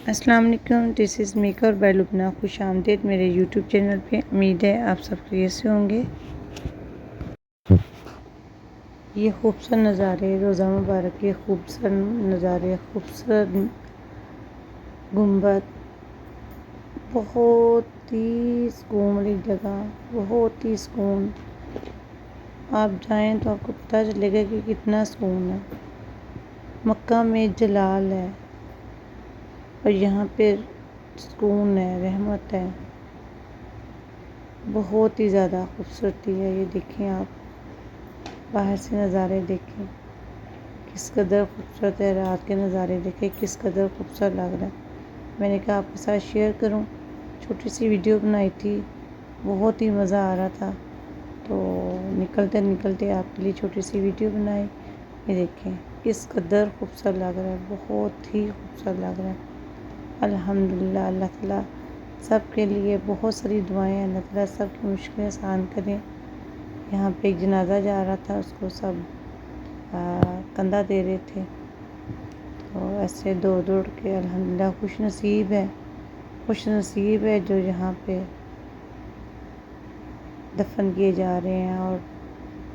السلام علیکم، دس از maker by لبنہ۔ خوش آمدید میرے یوٹیوب چینل پہ۔ امید ہے آپ سب خیریت سے ہوں گے۔ یہ خوبصورت نظارے روزہ مبارک کے خوبصورت نظارے، خوبصورت گنبد، بہت ہی سکون والی جگہ، بہت ہی سکون۔ آپ جائیں تو آپ کو پتہ چلے گا کہ کتنا سکون ہے۔ مکہ میں جلال ہے اور یہاں پہ سکون ہے، رحمت ہے، بہت ہی زیادہ خوبصورتی ہے۔ یہ دیکھیں، آپ باہر سے نظارے دیکھیں کس قدر خوبصورت ہے، رات کے نظارے دیکھیں کس قدر خوبصورت لگ رہا ہے۔ میں نے کہا آپ کے ساتھ شیئر کروں، چھوٹی سی ویڈیو بنائی تھی، بہت ہی مزہ آ رہا تھا تو نکلتے نکلتے آپ کے لیے چھوٹی سی ویڈیو بنائی۔ یہ دیکھیں کس قدر خوبصورت لگ رہا ہے، بہت ہی خوبصورت لگ رہا ہے۔ الحمدللہ، اللہ تعالیٰ سب کے لیے بہت ساری دعائیں ہیں، اللہ تعالیٰ سب کی مشکلیں آسان کریں۔ یہاں پہ ایک جنازہ جا رہا تھا، اس کو سب کندھا دے رہے تھے، تو ایسے دوڑ دوڑ کے الحمدللہ خوش نصیب ہے جو یہاں پہ دفن کیے جا رہے ہیں اور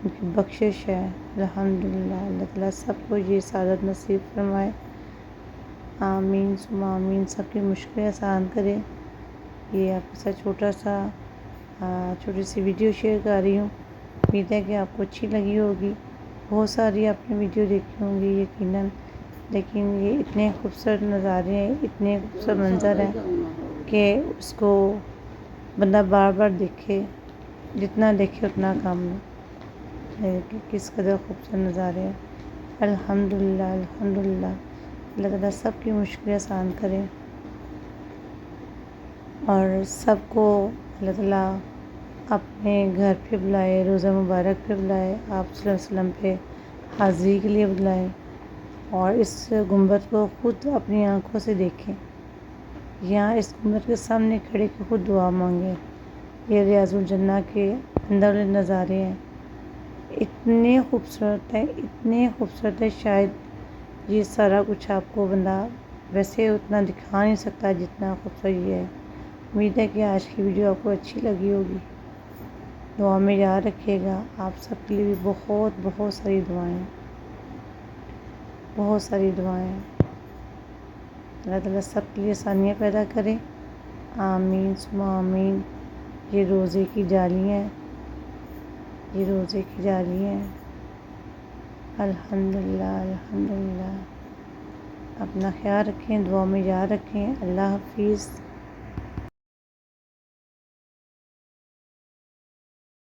ان کی بخشش ہے۔ الحمدللہ، اللہ تعالیٰ سب کو یہ سعادت نصیب فرمائے، آمین ثم آمین۔ سب کی مشکلیں آسان کرے۔ یہ آپ کے ساتھ چھوٹی سی ویڈیو شیئر کر رہی ہوں، امید ہے کہ آپ کو اچھی لگی ہوگی۔ بہت ساری آپ نے ویڈیو دیکھی ہوں گی یقیناً، لیکن یہ اتنے خوبصورت نظارے ہیں، اتنے خوبصورت منظر ہیں کہ اس کو بندہ بار بار دیکھے، جتنا دیکھے اتنا کم ہے کہ کس قدر خوبصورت نظارے ہیں۔ الحمدللہ، الحمدللہ، اللہ تعالیٰ سب کی مشکلیں آسان کرے اور سب کو اللہ تعالیٰ اپنے گھر پہ بلائے، روزہ مبارک پہ بلائے، آپ صلی اللہ علیہ وسلم پہ حاضری کے لیے بلائے اور اس گنبد کو خود اپنی آنکھوں سے دیکھیں۔ یہاں اس گنبد کے سامنے کھڑے کے خود دعا مانگیں۔ یہ ریاض الجنہ کے اندر والے نظارے ہیں، اتنے خوبصورت ہے، شاید یہ سارا کچھ آپ کو بندہ ویسے اتنا دکھا نہیں سکتا جتنا خوبصورت یہ ہے۔ امید ہے کہ آج کی ویڈیو آپ کو اچھی لگی ہوگی۔ دعا میں یاد رکھیے گا، آپ سب کے لیے بھی بہت ساری دعائیں، بہت ساری دعائیں۔ اللہ تعالیٰ سب کے لیے آسانیاں پیدا کرے، آمین ثم آمین۔ یہ روزے کی جالی ہیں، یہ روزے کی جالی ہیں۔ الحمدللہ، الحمدللہ۔ اپنا خیال رکھیں، دعا میں یاد رکھیں۔ اللہ حافظ۔